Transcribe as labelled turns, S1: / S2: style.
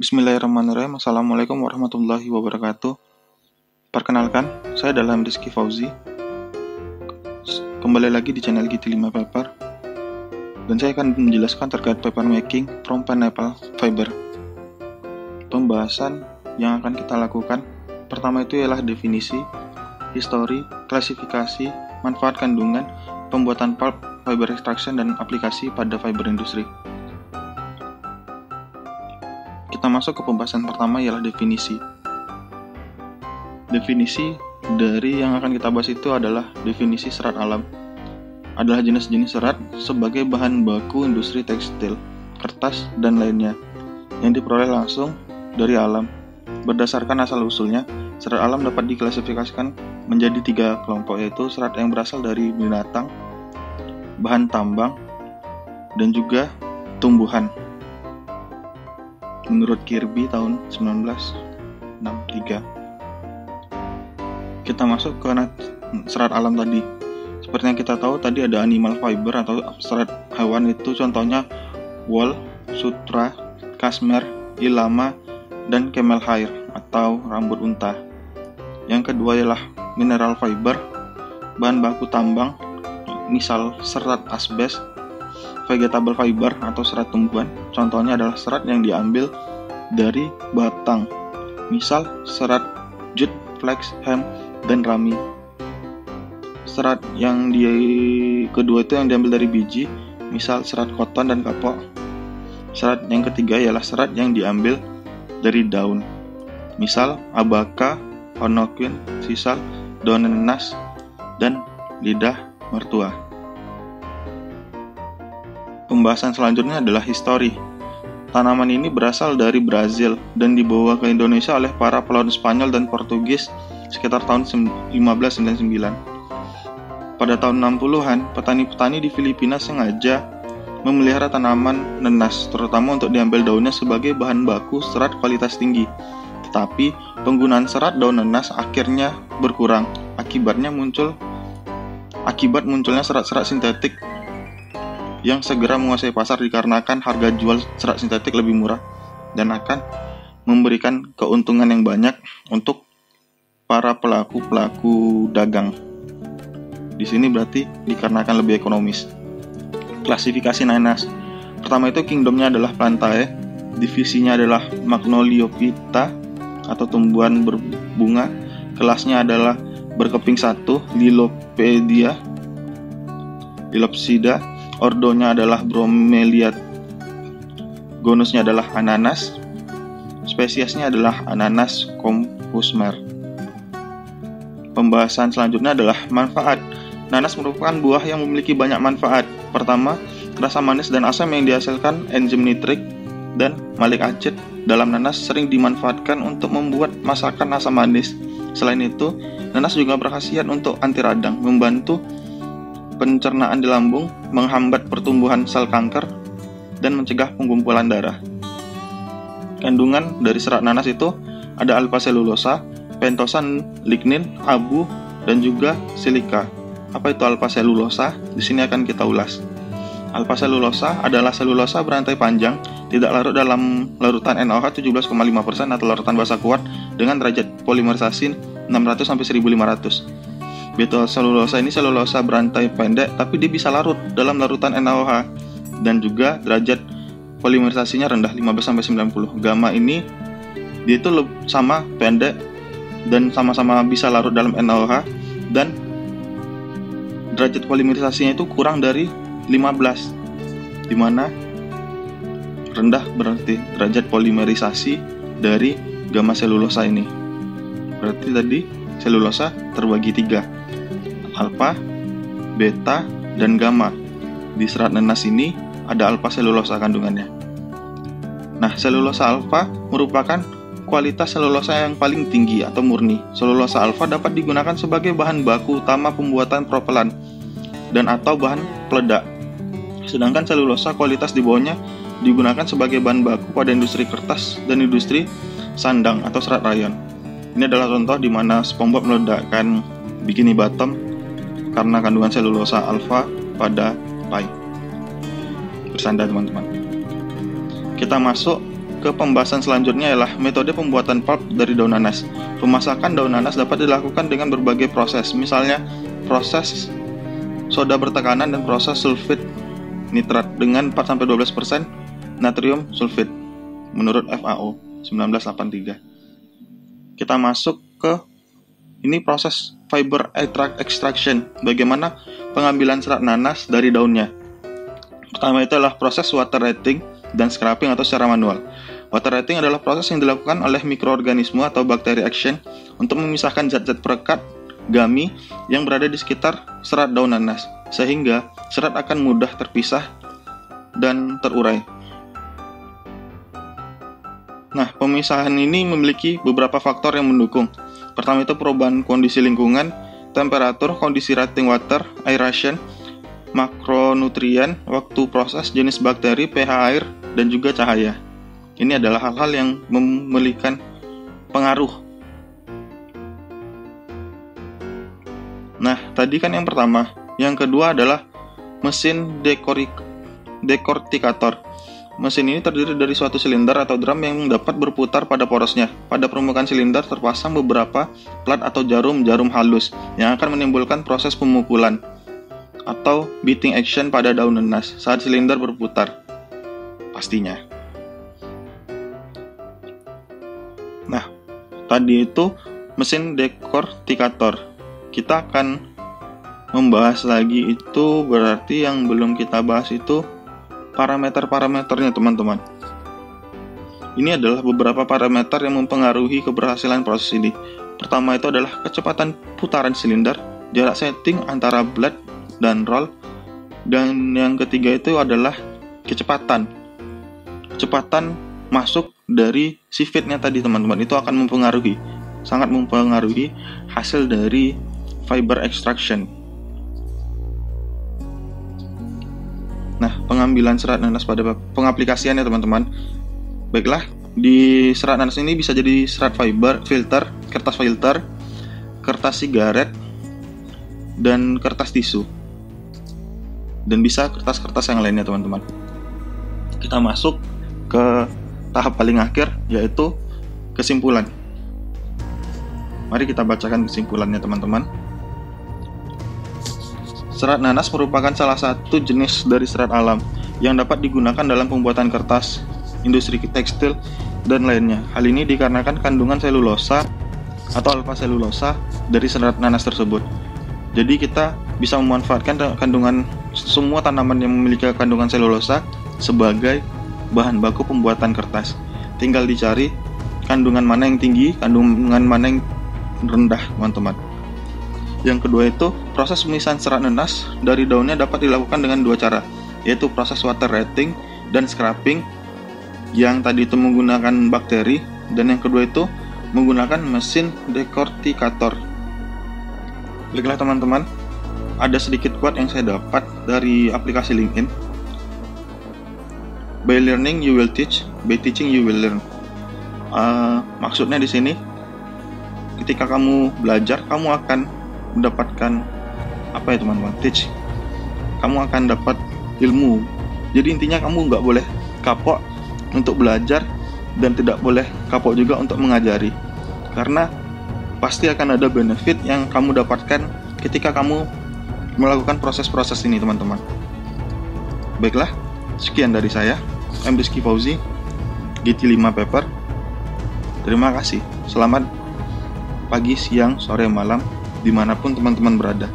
S1: Bismillahirrahmanirrahim. Assalamualaikum warahmatullahi wabarakatuh. Perkenalkan, saya adalah Rizky Fauzi. Kembali lagi di channel GT5 Paper. Dan saya akan menjelaskan terkait paper making from pineapple fiber. Pembahasan yang akan kita lakukan pertama itu ialah definisi, histori, klasifikasi, manfaat kandungan, pembuatan pulp, fiber extraction, dan aplikasi pada fiber industri. Kita masuk ke pembahasan pertama ialah definisi. Definisi dari yang akan kita bahas itu adalah definisi serat alam. Adalah jenis-jenis serat sebagai bahan baku industri tekstil, kertas, dan lainnya yang diperoleh langsung dari alam. Berdasarkan asal-usulnya, serat alam dapat diklasifikasikan menjadi 3 kelompok, yaitu serat yang berasal dari binatang, bahan tambang, dan juga tumbuhan. Menurut Kirby tahun 1963. Kita masuk ke serat alam tadi. Seperti yang kita tahu tadi ada animal fiber atau serat hewan, itu contohnya wool, sutra, cashmere, ilama, dan camel hair atau rambut unta. Yang kedua ialah mineral fiber, bahan baku tambang, misal serat asbes. Vegetable fiber atau serat tumbuhan, contohnya adalah serat yang diambil dari batang, misal serat jute, flax, hemp, dan rami. Serat yang kedua itu yang diambil dari biji, misal serat koton dan kapok. Serat yang ketiga ialah serat yang diambil dari daun, misal abaka, honoquin, sisal, daun nanas, dan lidah mertua. Pembahasan selanjutnya adalah histori. Tanaman ini berasal dari Brazil dan dibawa ke Indonesia oleh para pelaut Spanyol dan Portugis sekitar tahun 1599. Pada tahun 60-an, petani-petani di Filipina sengaja memelihara tanaman nenas, terutama untuk diambil daunnya sebagai bahan baku serat kualitas tinggi. Tetapi, penggunaan serat daun nenas akhirnya berkurang. Akibat munculnya serat-serat sintetik yang segera menguasai pasar dikarenakan harga jual serat sintetik lebih murah dan akan memberikan keuntungan yang banyak untuk para pelaku dagang. Di sini berarti dikarenakan lebih ekonomis. Klasifikasi nanas. Pertama itu kingdomnya adalah Plantae, divisinya adalah Magnoliophyta atau tumbuhan berbunga, kelasnya adalah berkeping 1, Lilopsida, ordonya adalah Bromeliad, genusnya adalah Ananas, spesiesnya adalah Ananas compusmer. Pembahasan selanjutnya adalah manfaat. Nanas merupakan buah yang memiliki banyak manfaat. Pertama, rasa manis dan asam yang dihasilkan enzim nitrik dan malic acid dalam nanas sering dimanfaatkan untuk membuat masakan asam manis. Selain itu, nanas juga berkhasiat untuk anti radang, membantu pencernaan di lambung, menghambat pertumbuhan sel kanker, dan mencegah pengumpulan darah. Kandungan dari serat nanas itu ada alpha-selulosa, pentosan, lignin, abu, dan juga silika. Apa itu alpha-selulosa? Di sini akan kita ulas. Alpha-selulosa adalah selulosa berantai panjang, tidak larut dalam larutan NaOH 17,5% atau larutan basa kuat dengan derajat polimerisasi 600-1500. Beta selulosa ini selulosa berantai pendek, tapi dia bisa larut dalam larutan NaOH dan juga derajat polimerisasinya rendah 15-90. Gamma ini dia itu sama pendek dan sama-sama bisa larut dalam NaOH dan derajat polimerisasinya itu kurang dari 15, dimana rendah berarti derajat polimerisasi dari gamma selulosa ini. Berarti tadi selulosa terbagi 3, alfa, beta, dan gamma. Di serat nanas ini ada alfa selulosa kandungannya. Nah, selulosa alfa merupakan kualitas selulosa yang paling tinggi atau murni. Selulosa alfa dapat digunakan sebagai bahan baku utama pembuatan propelan dan atau bahan peledak. Sedangkan selulosa kualitas di bawahnya digunakan sebagai bahan baku pada industri kertas dan industri sandang atau serat rayon. Ini adalah contoh di mana SpongeBob meledakkan Bikini Bottom karena kandungan selulosa alfa pada pai. Bersanda teman-teman. Kita masuk ke pembahasan selanjutnya ialah metode pembuatan pulp dari daun nanas. Pemasakan daun nanas dapat dilakukan dengan berbagai proses, misalnya proses soda bertekanan dan proses sulfit nitrat dengan 4-12% natrium sulfit menurut FAO 1983. Kita masuk ke ini proses fiber extraction, bagaimana pengambilan serat nanas dari daunnya. Pertama itu adalah proses water retting dan scraping atau secara manual. Water retting adalah proses yang dilakukan oleh mikroorganisme atau bakteri action untuk memisahkan zat-zat perekat gami yang berada di sekitar serat daun nanas, sehingga serat akan mudah terpisah dan terurai. Nah, pemisahan ini memiliki beberapa faktor yang mendukung. Pertama itu perubahan kondisi lingkungan, temperatur, kondisi retting water, aeration, makronutrien, waktu proses, jenis bakteri, pH air, dan juga cahaya. Ini adalah hal-hal yang memiliki pengaruh. Nah, tadi kan yang pertama. Yang kedua adalah mesin dekortikator. Mesin ini terdiri dari suatu silinder atau drum yang dapat berputar pada porosnya. Pada permukaan silinder terpasang beberapa plat atau jarum halus yang akan menimbulkan proses pemukulan atau beating action pada daun nanas saat silinder berputar. Pastinya. Nah, tadi itu mesin dekortikator. Kita akan membahas lagi itu, berarti yang belum kita bahas itu parameter-parameternya teman-teman. Ini adalah beberapa parameter yang mempengaruhi keberhasilan proses ini. Pertama itu adalah kecepatan putaran silinder, jarak setting antara blade dan roll, dan yang ketiga itu adalah kecepatan masuk dari si feednya tadi teman-teman. Itu akan sangat mempengaruhi hasil dari fiber extraction. Nah, pengambilan serat nanas pada pengaplikasiannya teman-teman. Baiklah, di serat nanas ini bisa jadi serat fiber, filter, kertas sigaret, dan kertas tisu. Dan bisa kertas-kertas yang lainnya teman-teman. Kita masuk ke tahap paling akhir, yaitu kesimpulan. Mari kita bacakan kesimpulannya teman-teman. Serat nanas merupakan salah satu jenis dari serat alam yang dapat digunakan dalam pembuatan kertas, industri tekstil, dan lainnya. Hal ini dikarenakan kandungan selulosa atau alfa selulosa dari serat nanas tersebut. Jadi kita bisa memanfaatkan kandungan semua tanaman yang memiliki kandungan selulosa sebagai bahan baku pembuatan kertas. Tinggal dicari kandungan mana yang tinggi, kandungan mana yang rendah, teman-teman. Yang kedua itu, proses pemisahan serat nanas dari daunnya dapat dilakukan dengan dua cara, yaitu proses water retting dan scraping, yang tadi itu menggunakan bakteri, dan yang kedua itu menggunakan mesin dekortikator. Baiklah teman-teman, ada sedikit quote yang saya dapat dari aplikasi LinkedIn. By learning you will teach, by teaching you will learn. Maksudnya di sini, ketika kamu belajar, kamu akan mendapatkan apa ya teman-teman, teach, kamu akan dapat ilmu. Jadi intinya kamu nggak boleh kapok untuk belajar dan tidak boleh kapok juga untuk mengajari, karena pasti akan ada benefit yang kamu dapatkan ketika kamu melakukan proses-proses ini teman-teman. Baiklah, sekian dari saya, I'm Rizky Fauzi, GT5 Paper. Terima kasih, selamat pagi, siang, sore, malam, dimanapun teman-teman berada.